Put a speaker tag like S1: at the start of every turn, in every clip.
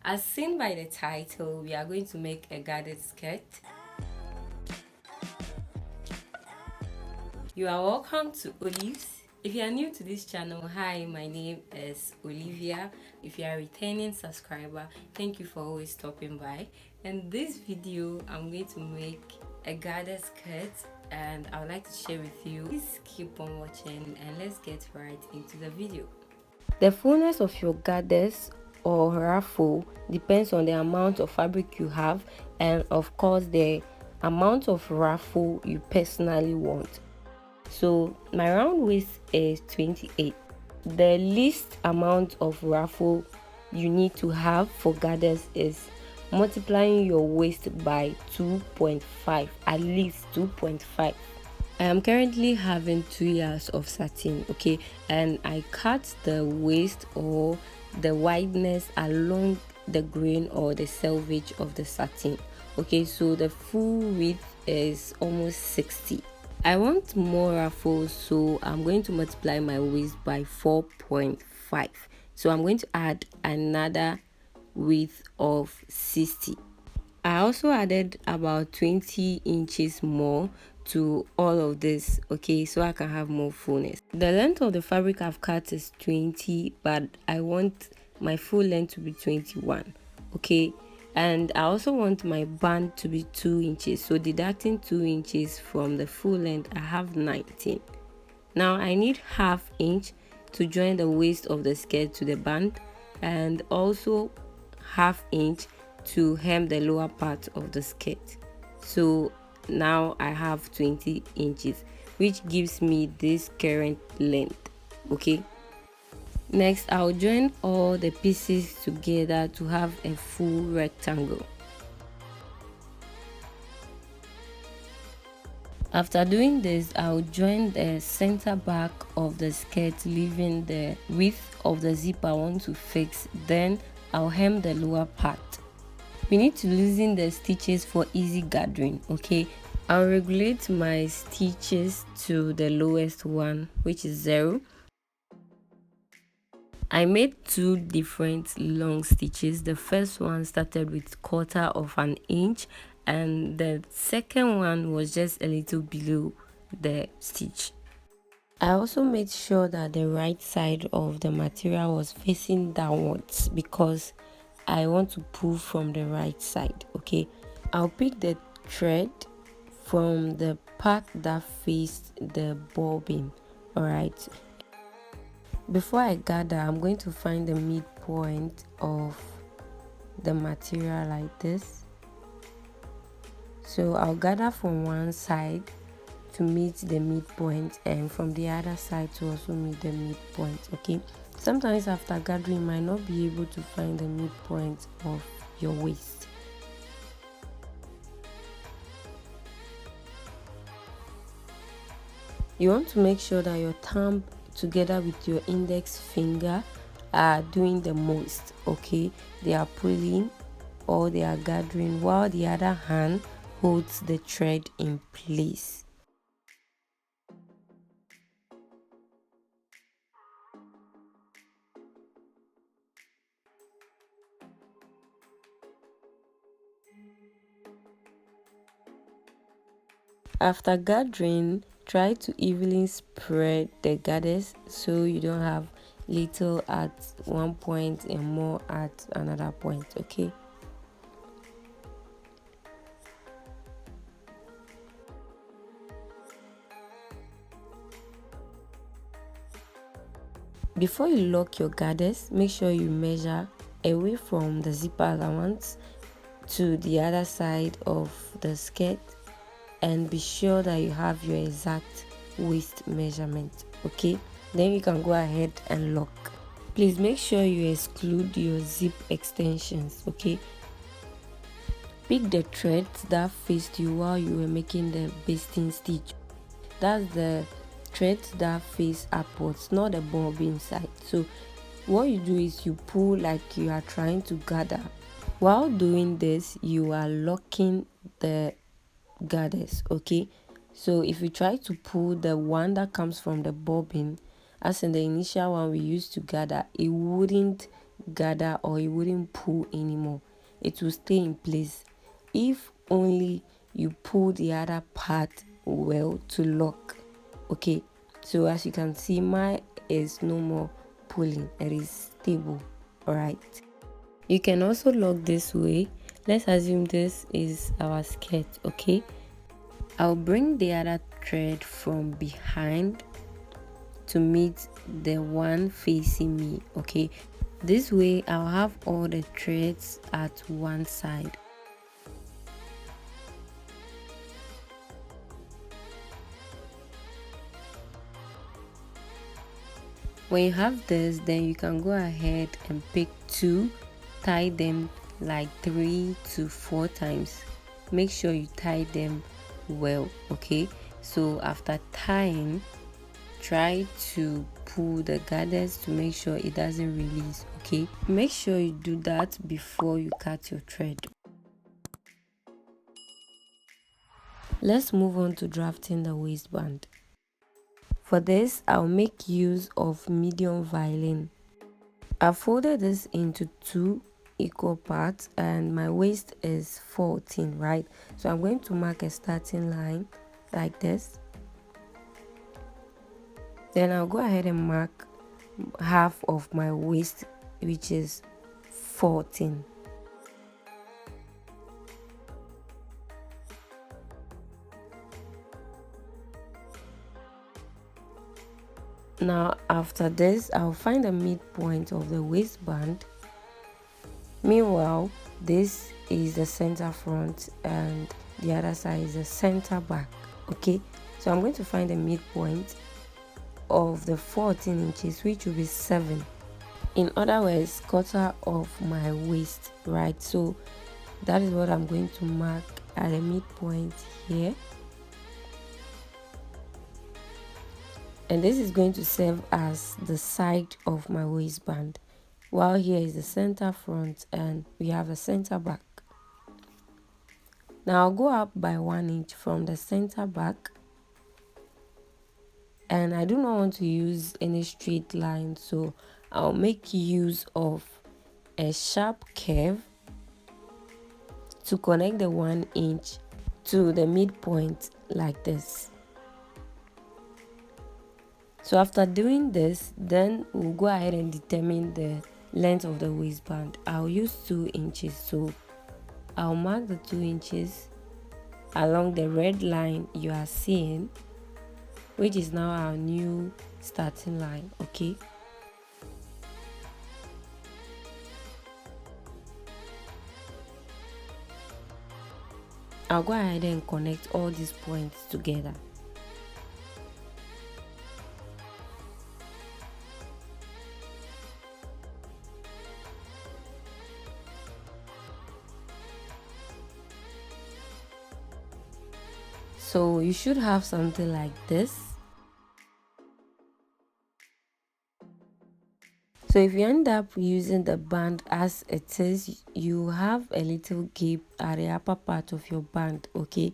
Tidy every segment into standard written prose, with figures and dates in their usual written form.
S1: As seen by the title, we are going to make a gathered skirt. You are welcome to Olives. If you are new to this channel, hi, my name is Olivia. If you are a returning subscriber, thank you for always stopping by. In this video, I'm going to make a gathered skirt and I would like to share with you. Please keep on watching and let's get right into the video. The fullness of your gathers or ruffle depends on the amount of fabric you have and of course the amount of ruffle you personally want. So my round waist is 28. The least amount of ruffle you need to have for gathers is multiplying your waist by 2.5, at least 2.5. I am currently having 2 years of satin, okay, and I cut the waist or the wideness along the grain or the selvage of the satin. Okay, so the full width is almost 60. I want more ruffles, so I'm going to multiply my waist by 4.5. So I'm going to add another width of 60. I also added about 20 inches more to all of this, okay, so I can have more fullness. The length of the fabric I've cut is 20, but I want my full length to be 21, okay, and I also want my band to be 2 inches, so deducting 2 inches from the full length, I have 19. Now I need half inch to join the waist of the skirt to the band and also half inch to hem the lower part of the skirt. So now I have 20 inches, which gives me this current length. Okay, next I'll join all the pieces together to have a full rectangle. After doing this, I'll join the center back of the skirt, leaving the width of the zip I want to fix. Then I'll hem the lower part. We need to loosen the stitches for easy gathering, okay? I'll regulate my stitches to the lowest one, which is 0. I made 2 different long stitches. The first one started with 1/4 of an inch and the second one was just a little below the stitch. I also made sure that the right side of the material was facing downwards because I want to pull from the right side, okay? I'll pick the thread from the part that faced the bobbin, all right? Before I gather, I'm going to find the midpoint of the material like this. So I'll gather from one side to meet the midpoint and from the other side to also meet the midpoint, okay? Sometimes after gathering you might not be able to find the midpoint of your waist. You want to make sure that your thumb together with your index finger are doing the most, okay? They are pulling or they are gathering while the other hand holds the thread in place. After gathering, try to evenly spread the gathers so you don't have little at one point and more at another point, okay? Before you lock your gathers, make sure you measure away from the zipper allowance to the other side of the skirt and be sure that you have your exact waist measurement, okay? Then you can go ahead and lock. Please make sure you exclude your zip extensions, okay? Pick the threads that faced you while you were making the basting stitch. That's the threads that face upwards, not the bobbin side. So what you do is you pull like you are trying to gather. While doing this, you are locking the gathers, okay? So if you try to pull the one that comes from the bobbin, as in the initial one we used to gather, it wouldn't gather or it wouldn't pull anymore. It will stay in place if only you pull the other part well to lock. Okay, so as you can see, mine is no more pulling, it is stable. All right, you can also lock this way. Let's assume this is our skirt. Okay, I'll bring the other thread from behind to meet the one facing me. Okay, this way I'll have all the threads at one side. When you have this, then you can go ahead and pick two, tie them like 3 to 4 times. Make sure you tie them well. Okay, so after tying, try to pull the gathers to make sure it doesn't release. Okay, make sure you do that before you cut your thread. Let's move on to drafting the waistband. For this, I'll make use of medium violin. I folded this into 2 equal parts and my waist is 14, right? So I'm going to mark a starting line like this. Then I'll go ahead and mark half of my waist, which is 14. Now after this, I'll find the midpoint of the waistband. Meanwhile, this is the center front and the other side is the center back. Okay, so I'm going to find the midpoint of the 14 inches, which will be 7. In other words, quarter of my waist, right? So that is what I'm going to mark at the midpoint here. And this is going to serve as the side of my waistband, while here is the center front and we have a center back. Now I'll go up by 1 inch from the center back, and I do not want to use any straight line, so I'll make use of a sharp curve to connect the 1 inch to the midpoint like this. So after doing this, then we'll go ahead and determine the length of the waistband. I'll use 2 inches, so I'll mark the 2 inches along the red line you are seeing, which is now our new starting line. Okay, I'll go ahead and connect all these points together. So you should have something like this. So if you end up using the band as it is, you have a little gap at the upper part of your band. Okay,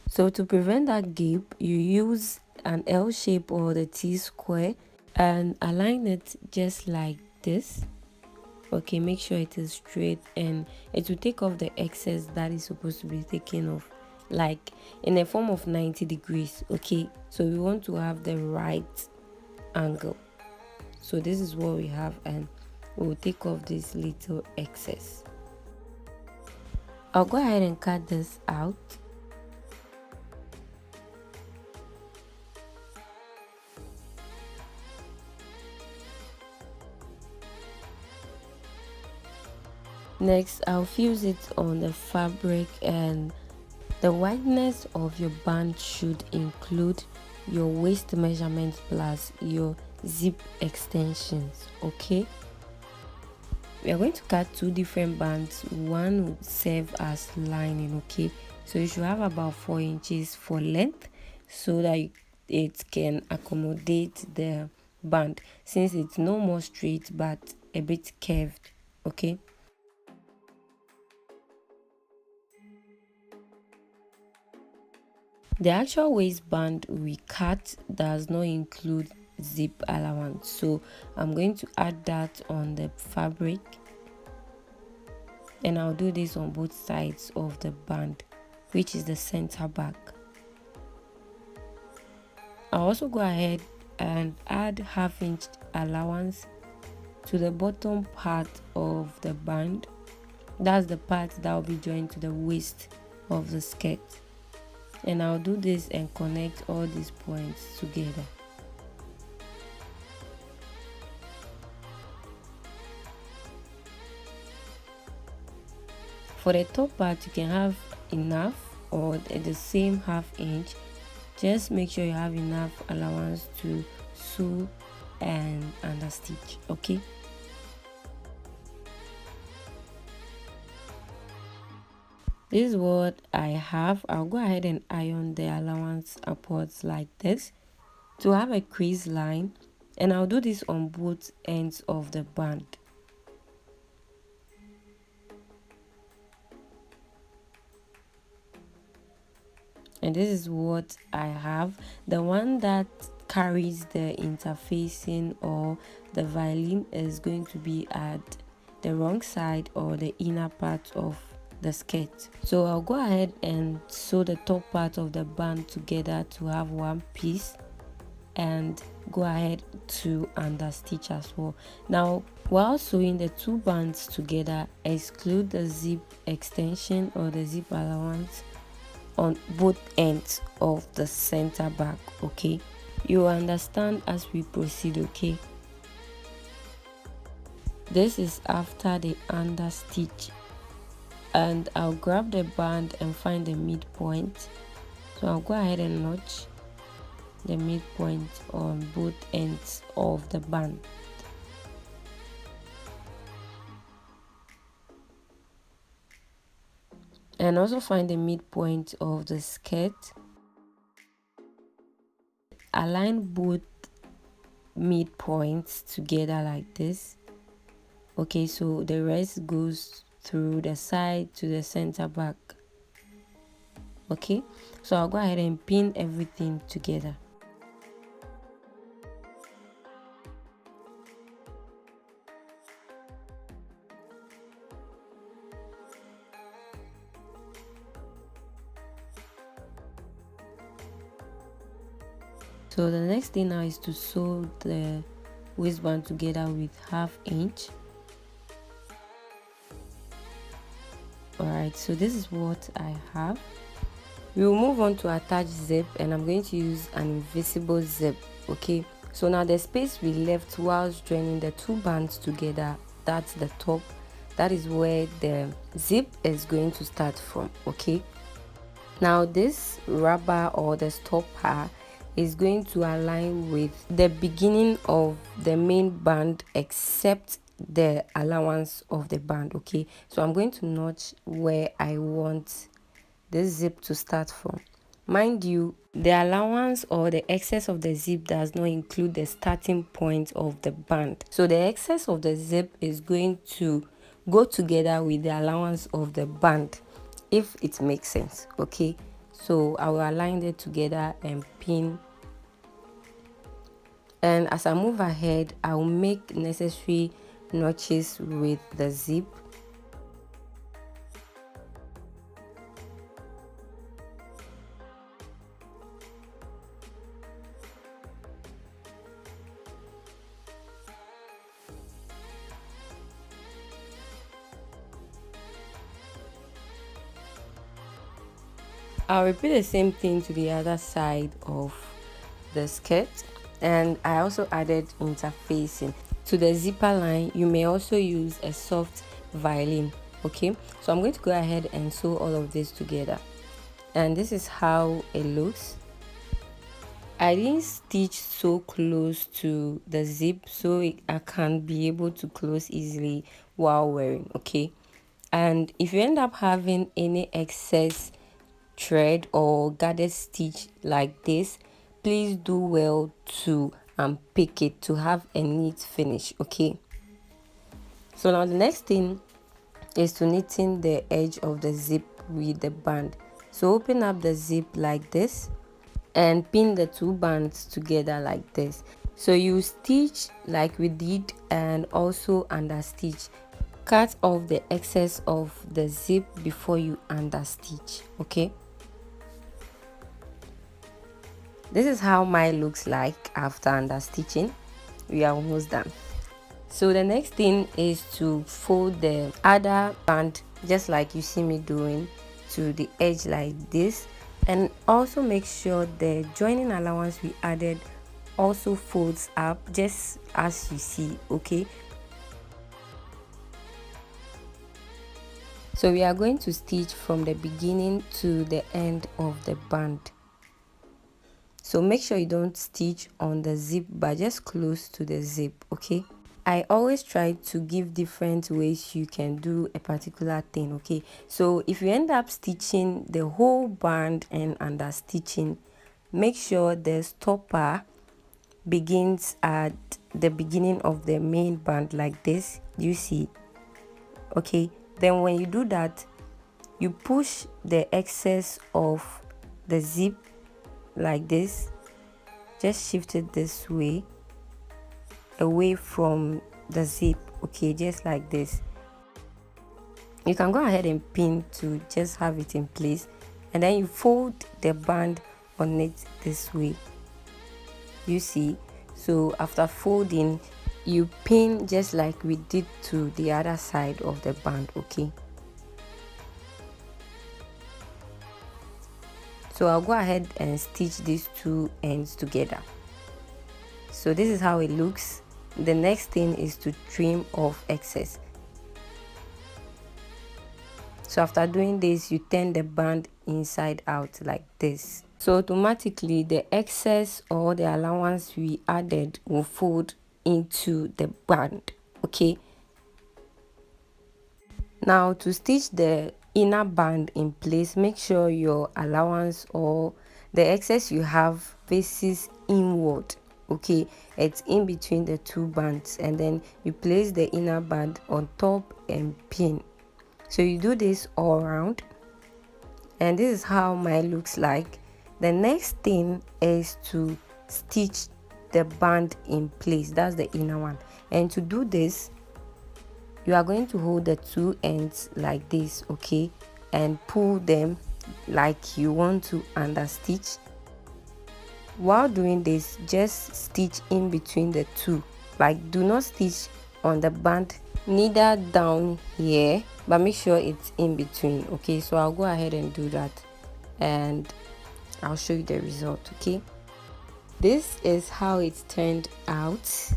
S1: so to prevent that gap, you use an L shape or the T square and align it just like this. Okay, make sure it is straight and it will take off the excess that is supposed to be taken off, like in a form of 90 degrees. Okay, so we want to have the right angle. So this is what we have, and we will take off this little excess. I'll go ahead and cut this out. Next, I'll fuse it on the fabric, and the wideness of your band should include your waist measurements plus your zip extensions. Okay, we are going to cut 2 different bands. One would serve as lining. Okay, so you should have about 4 inches for length so that it can accommodate the band, since it's no more straight but a bit curved. Okay, the actual waistband we cut does not include zip allowance. So I'm going to add that on the fabric, and I'll do this on both sides of the band, which is the center back. I'll also go ahead and add 1/2 inch allowance to the bottom part of the band. That's the part that will be joined to the waist of the skirt, and I'll do this and connect all these points together. For the top part, you can have enough or the same 1/2 inch. Just make sure you have enough allowance to sew and understitch, okay? This is what I have. I'll go ahead and iron the allowance upwards like this to have a crease line, and I'll do this on both ends of the band. And this is what I have. The one that carries the interfacing or the violin is going to be at the wrong side or the inner part of the skirt. So I'll go ahead and sew the top part of the band together to have one piece, and go ahead to understitch as well. Now, while sewing the two bands together, exclude the zip extension or the zip allowance on both ends of the center back, okay? You will understand as we proceed, okay? This is after the understitch, and I'll grab the band and find the midpoint. So I'll go ahead and notch the midpoint on both ends of the band. And also find the midpoint of the skirt. Align both midpoints together like this. Okay, so the rest goes through the side to the center back. Okay, so I'll go ahead and pin everything together. So the next thing now is to sew the waistband together with 1/2 inch. Alright, so this is what I have. We will move on to attach zip, and I'm going to use an invisible zip, okay? So now the space we left whilst joining the two bands together, that's the top. That is where the zip is going to start from, okay? Now this rubber or the stopper is going to align with the beginning of the main band except the allowance of the band, okay? So I'm going to notch where I want this zip to start from. Mind you, the allowance or the excess of the zip does not include the starting point of the band. So the excess of the zip is going to go together with the allowance of the band, if it makes sense, okay? So I will align it together and pin, and as I move ahead, I will make necessary notches with the zip. I'll repeat the same thing to the other side of the skirt, and I also added interfacing. To the zipper line, you may also use a soft violin, okay? So I'm going to go ahead and sew all of this together, and this is how it looks. I didn't stitch so close to the zip so I can be able to close easily while wearing, okay? And if you end up having any excess thread or gathered stitch like this, please do well to pick it to have a neat finish, okay? So now the next thing is to knitting the edge of the zip with the band. So open up the zip like this and pin the two bands together like this. So you stitch like we did and also understitch. Cut off the excess of the zip before you understitch. Okay, this is how mine looks like after understitching. We are almost done. So the next thing is to fold the other band just like you see me doing to the edge like this, and also make sure the joining allowance we added also folds up just as you see. Okay, so we are going to stitch from the beginning to the end of the band. So make sure you don't stitch on the zip but just close to the zip. Okay, I always try to give different ways you can do a particular thing. Okay, so if you end up stitching the whole band and under stitching, make sure the stopper begins at the beginning of the main band like this. You see? Okay, then when you do that, you push the excess of the zip like this, just shift it this way away from the zip. Okay, just like this. You can go ahead and pin to just have it in place, and then you fold the band on it this way. You see? So after folding, you pin just like we did to the other side of the band. Okay, so I'll go ahead and stitch these two ends together. So this is how it looks. The next thing is to trim off excess. So after doing this, you turn the band inside out like this. So automatically the excess or the allowance we added will fold into the band. Okay, now to stitch the inner band in place, make sure your allowance or the excess you have faces inward. Okay, it's in between the two bands, and then you place the inner band on top and pin. So you do this all around, and this is how mine looks like. The next thing is to stitch the band in place. That's the inner one, and to do this, you are going to hold the two ends like this. Okay, and pull them like you want to understitch. While doing this, just stitch in between the two, like do not stitch on the band, neither down here, but make sure it's in between. Okay, so I'll go ahead and do that and I'll show you the result. Okay, this is how it turned out.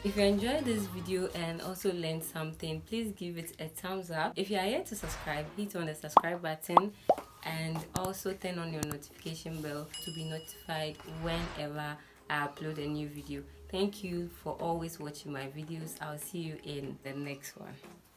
S1: If you enjoyed this video and also learned something, please give it a thumbs up. If you are yet to subscribe, hit on the subscribe button and also turn on your notification bell to be notified whenever I upload a new video. Thank you for always watching my videos. I'll see you in the next one.